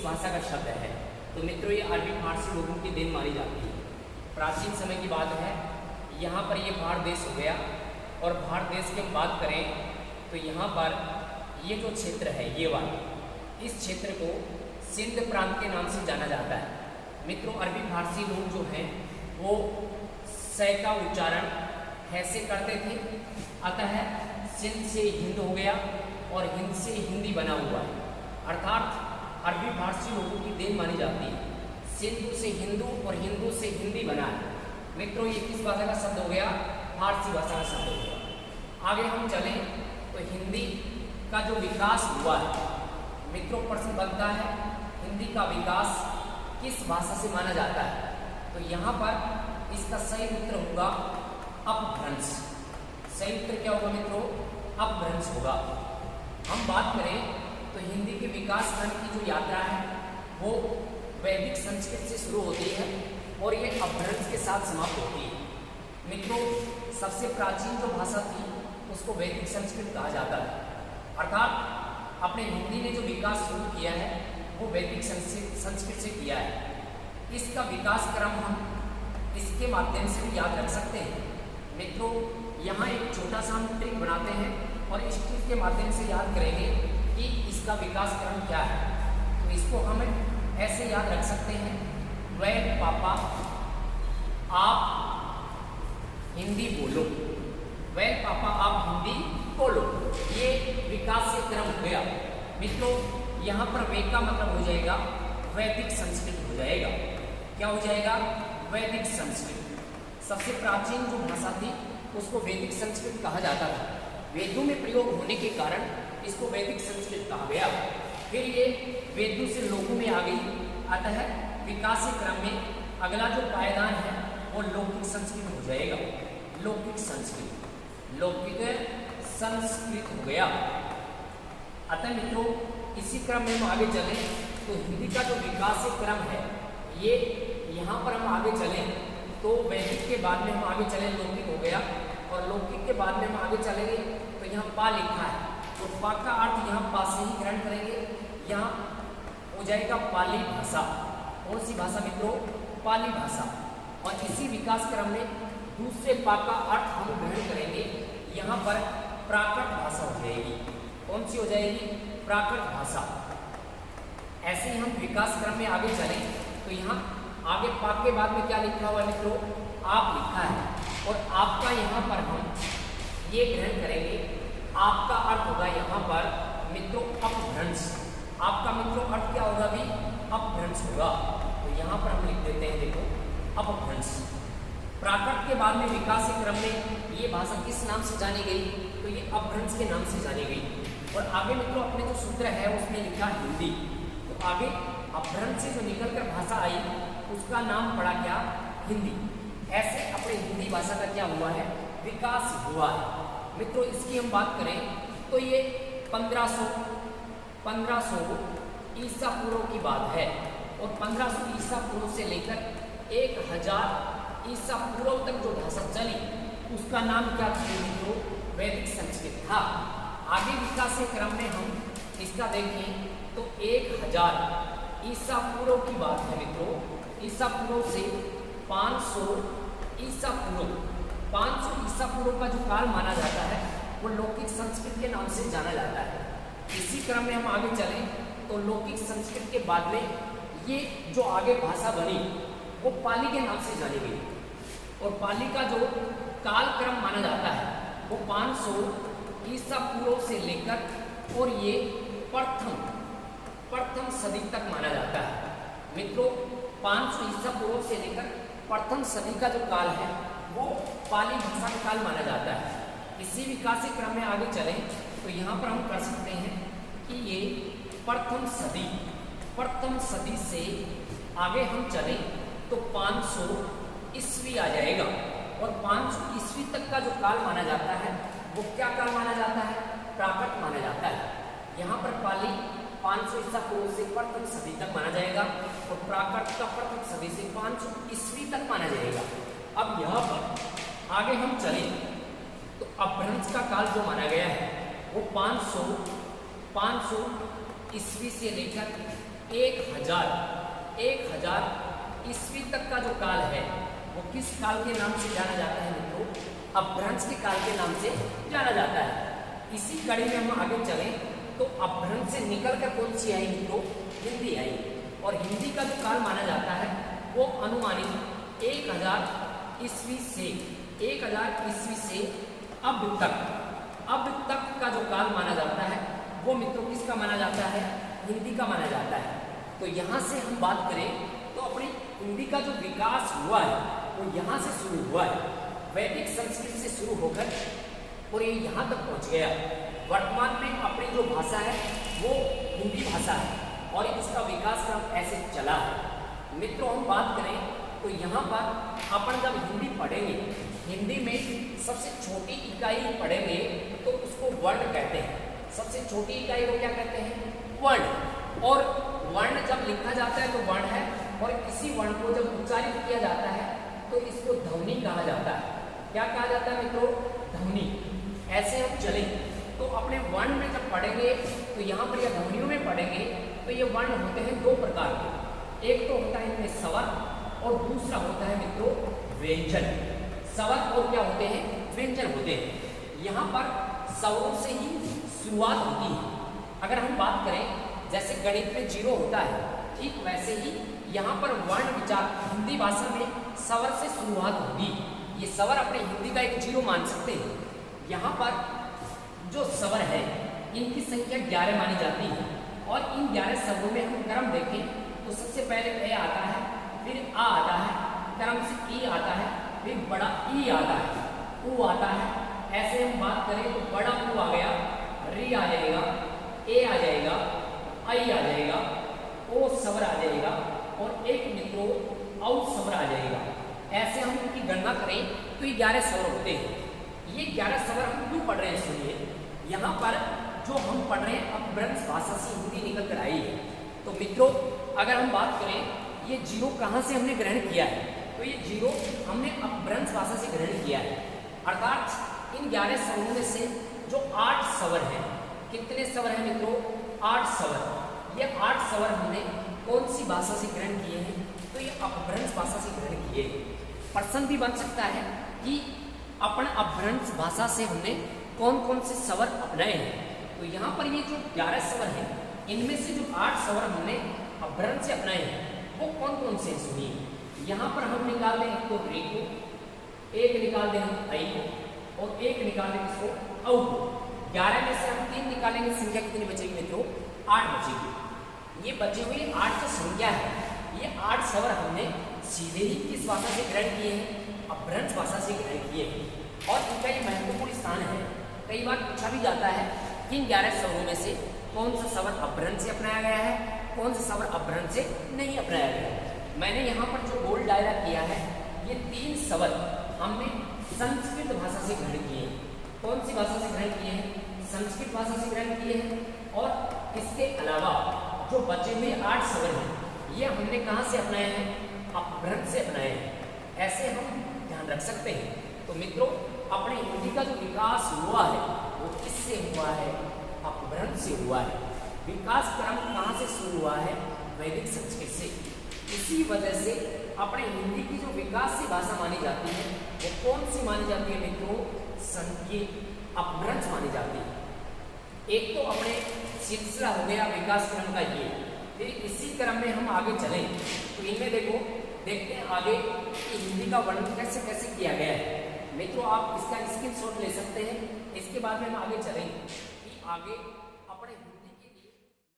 भाषा का शब्द है। तो मित्रों ये अरबी फारसी लोगों की देन मानी जाती है। प्राचीन समय की बात है। यहाँ पर ये भारत देश हो गया और भारत देश की हम बात करें तो यहाँ पर ये जो क्षेत्र है ये वाला, इस क्षेत्र को सिंध प्रांत के नाम से जाना जाता है। मित्रों अरबी फारसी लोग जो हैं वो सै का उच्चारण है से करते थे, अतः सिंध से हिंद हो गया और हिंद से हिंदी बना हुआ है, अर्थात अरबी फारसी लोगों की देन मानी जाती है। सिंधु से हिंदू और हिंदू से हिंदी बना है। मित्रों ये किस भाषा का शब्द हो गया? फारसी भाषा का शब्द हो गया। आगे हम चलें तो हिंदी का जो विकास हुआ है, मित्रों प्रश्न बनता है हिंदी का विकास किस भाषा से माना जाता है? तो यहाँ पर इसका सही उत्तर होगा अपभ्रंश। सही उत्तर क्या होगा मित्रों? अपभ्रंश होगा। हम बात करें तो हिंदी के विकास खंड की जो यात्रा है वो वैदिक संस्कृत से शुरू होती है और ये अपभ्रंश के साथ समाप्त होती है। मित्रों सबसे प्राचीन जो भाषा थी उसको वैदिक संस्कृत कहा जाता है, अर्थात अपने हिंदी ने जो विकास शुरू किया है वो वैदिक संस्कृत से किया है। इसका विकास क्रम हम इसके माध्यम से भी याद रख सकते हैं। मित्रों यहाँ एक छोटा सा हम ट्रिक बनाते हैं और इस ट्रिक के माध्यम से याद करेंगे कि इसका विकास क्रम क्या है। तो इसको हम ऐसे याद रख सकते हैं, वह पापा आप हिंदी बोलो, वह पापा आप हिंदी बोलो, ये विकास से क्रम हो गया। मित्रों यहाँ पर वे का मतलब हो जाएगा वैदिक संस्कृत हो जाएगा। क्या हो जाएगा? वैदिक संस्कृत। सबसे प्राचीन जो भाषा थी उसको वैदिक संस्कृत कहा जाता था। वेदों में प्रयोग होने के कारण इसको वैदिक संस्कृत कहा गया। फिर ये वेदों से लोगों में आ गई, अतः विकास के क्रम में अगला जो पायदान है वो लौकिक संस्कृत हो जाएगा। लौकिक संस्कृत, लौकिक संस्कृत हो गया। अतः मित्रों इसी क्रम में हम आगे चलें तो हिंदी का जो विकास के क्रम है ये यहाँ पर हम आगे चलें तो वैदिक के बाद में हम आगे चलें लौकिक हो गया, और लौकिक के बाद में हम आगे चलेंगे तो यहाँ पा लिखा है तो पा का अर्थ यहाँ पा से ही ग्रहण करेंगे। यहाँ हो जाएगा पाली भाषा। कौन सी भाषा मित्रों? पाली भाषा। और इसी विकास क्रम में दूसरे पा का अर्थ हम ग्रहण करेंगे, यहाँ पर प्राकृत भाषा हो जाएगी। कौन सी हो जाएगी? प्राकृत भाषा। ऐसे ही हम विकास क्रम में आगे चलें तो यहाँ आगे पा के बाद में क्या लिखा हुआ है मित्रों? आप लिखा है, और आपका यहाँ पर हम ये ग्रहण करेंगे। आपका अर्थ होगा यहाँ पर मित्रों अपभ्रंश। आपका मित्रों अर्थ क्या होगा? भी अपभ्रंश होगा। तो यहाँ पर हम लिख देते हैं, देखो अपभ्रंश। प्राकृत के बाद में विकास के क्रम में ये भाषा किस नाम से जानी गई? तो ये अपभ्रंश के नाम से जानी गई। और आगे मित्रों अपने जो सूत्र है उसमें लिखा हिंदी। तो आगे अपभ्रंश से जो निकलकर भाषा आई उसका नाम पड़ा क्या? हिंदी। ऐसे अपने हिंदी भाषा का क्या हुआ है? विकास हुआ है। मित्रों इसकी हम बात करें तो ये 1500 ईसा पूर्व की बात है, और 1500 ईसा पूर्व से लेकर 1000 ईसा पूर्व तक जो भाषा चली उसका नाम क्या था मित्रों? वैदिक संस्कृत था। आगे विकास के क्रम में हम इसका देखें तो 1000 ईसा पूर्व की बात है मित्रों। ईसा पूर्व से 500 ईसा पूर्व, 500 ईसा पूर्व का जो काल माना जाता है वो लौकिक संस्कृत के नाम से जाना जाता है। इसी क्रम में हम आगे चलें तो लौकिक संस्कृत के बाद में ये जो आगे भाषा बनी वो पाली के नाम से जानी गई, और पाली का जो काल क्रम माना जाता है वो 500 ईसा पूर्व से लेकर और ये प्रथम सदी तक माना जाता है। मित्रों 500 ईसा पूर्व से लेकर प्रथम सदी का जो काल है वो पाली भाषा का काल माना जाता है। इसी विकास के क्रम में आगे चलें तो यहाँ पर हम कर सकते हैं कि ये प्रथम सदी से आगे हम चलें तो 500 ईस्वी आ जाएगा, और 500 ईस्वी तक का जो काल माना जाता है वो क्या काल माना जाता है? प्राकृत माना जाता है। यहाँ पर पाली 500 ईसा पूर्व से प्रथम सदी तक माना जाएगा, और प्राकृत का प्रथम सदी से 500 ईस्वी तक माना जाएगा। अब यहाँ पर आगे हम चलें तो अपभ्रंश का काल जो माना गया है वो 500 ईस्वी से लेकर 1000 ईस्वी तक का जो काल है वो किस काल के नाम से जाना जाता है मित्रों? अपभ्रंश के काल के नाम से जाना जाता है। इसी कड़ी में हम आगे चलें तो अपभ्रंश से निकलकर कौन सी आई मित्रों? हिंदी आई। और हिंदी का जो काल माना जाता है वो अनुमानित 1000 ईस्वी से अब तक का जो काल माना जाता है वो मित्रों किसका माना जाता है? हिंदी का माना जाता है। तो यहाँ से हम बात करें तो अपनी हिंदी का जो विकास हुआ है वो यहाँ से शुरू हुआ है, वैदिक संस्कृत से शुरू होकर और ये यहाँ तक पहुँच गया। वर्तमान में अपनी जो भाषा है वो हिंदी भाषा है और इसका विकास क्रम ऐसे चला है। मित्रों हम बात करें तो यहाँ पर अपन जब हिंदी पढ़ेंगे, हिंदी में सबसे छोटी इकाई पढ़ेंगे तो उसको वर्ण कहते हैं। सबसे छोटी इकाई को क्या कहते हैं? वर्ण। और वर्ण जब लिखा जाता है तो वर्ण है, और इसी वर्ण को जब उच्चारित किया जाता है तो इसको ध्वनि कहा जाता है। क्या कहा जाता है मित्रों? ध्वनि। ऐसे हम चलें तो अपने वर्ण में जब पढ़ेंगे तो यहाँ पर या ध्वनियों में पढ़ेंगे तो ये वर्ण होते हैं दो प्रकार के। एक तो होता है इनमें स्वर और दूसरा होता है मित्रों व्यंजन। स्वर और क्या होते हैं? व्यंजन होते हैं। यहाँ पर स्वरों से ही शुरुआत होती है। अगर हम बात करें जैसे गणित में 0 होता है, ठीक वैसे ही यहाँ पर वर्ण विचार हिंदी भाषा में स्वर से शुरुआत होगी। ये स्वर अपने हिंदी का एक 0 मान सकते हैं। यहाँ पर जो स्वर है इनकी संख्या 11 मानी जाती है और इन 11 स्वरों में हम क्रम देखें तो सबसे पहले ए आता है, फिर आ आता है, क्रम से ई आता है, फिर बड़ा ई आता है, ऊ आता है। ऐसे हम बात करें तो बड़ा ऊ आ गया, री आ जाएगा, ए आ जाएगा, आई आ जाएगा, ओ स्वर आ जाएगा और एक मित्रों औ स्वर आ जाएगा। ऐसे हम इनकी गणना करें तो ये 11 स्वर होते हैं। ये 11 स्वर हम क्यों पढ़ रहे हैं सुनिए। यहाँ पर जो हम पढ़ रहे हैं अपभ्रंश भाषा से हिंदी निकल कर आई है। तो मित्रों अगर हम बात करें ये 0 कहाँ से हमने ग्रहण किया है, तो ये 0 हमने अपभ्रंश भाषा से ग्रहण किया है। अर्थात इन 11 स्वरों में से जो 8 स्वर हैं, कितने स्वर हैं मित्रों? 8 स्वर। ये 8 स्वर हमने कौन सी भाषा से ग्रहण किए हैं? तो ये अपभ्रंश भाषा से ग्रहण किए हैं। प्रश्न भी बन सकता है कि अपन अपभ्रंश भाषा से हमने कौन कौन से स्वर अपनाए हैं। तो यहाँ पर ये जो 11 स्वर हैं इनमें से जो 8 स्वर हमने अपभ्रंश से अपनाए हैं वो कौन कौन से हैं सुनिए। यहाँ पर हम निकाल दें एक तो रे को, एक निकाल दें हम आई को और एक निकाल दें किसको? औ को। 11 में से हम 3 निकालेंगे, संख्या कितनी बचेगी मित्रों? 8 बचेगी। ये बचे हुए 8 जो संख्या है ये 8 स्वर हमने सीधे ही किस भाषा से ग्रहण किए हैं? अपभ्रंश भाषा से ग्रहण किए हैं। और इनका ये महत्वपूर्ण स्थान है। कई बार पूछा भी जाता है कि इन 11 स्वरों में से कौन सा स्वर अपभ्रंश से अपनाया गया है, कौन सा स्वर अपभ्रंश से नहीं अपनाया गया है। मैंने यहाँ पर जो गोल दायरा किया है ये 3 स्वर हमने संस्कृत भाषा से ग्रहण किए हैं। कौन सी भाषा से ग्रहण किए हैं? संस्कृत भाषा से ग्रहण किए हैं। और इसके अलावा जो बचे हुए 8 स्वर हैं ये हमने कहाँ से अपनाए हैं? अपभ्रंश से अपनाए हैं। ऐसे हम ध्यान रख सकते हैं। तो मित्रों अपने हिंदी का जो विकास हुआ है वो किससे हुआ है? अपभ्रंश से हुआ है। विकास क्रम कहाँ से शुरू हुआ है? वैदिक संस्कृत से। इसी वजह से अपने हिंदी की जो विकास की भाषा मानी जाती है वो कौन सी मानी जाती है मित्रों? संकेत अपभ्रंश मानी जाती है। एक तो अपने सिलसिला हो गया विकास क्रम का ये, फिर इसी क्रम में हम आगे चलें तो इनमें देखते हैं आगे कि हिंदी का वर्णन कैसे कैसे किया गया है। मित्रों आप इसका स्क्रीनशॉट ले सकते हैं। इसके बाद में हम आगे चलें कि आगे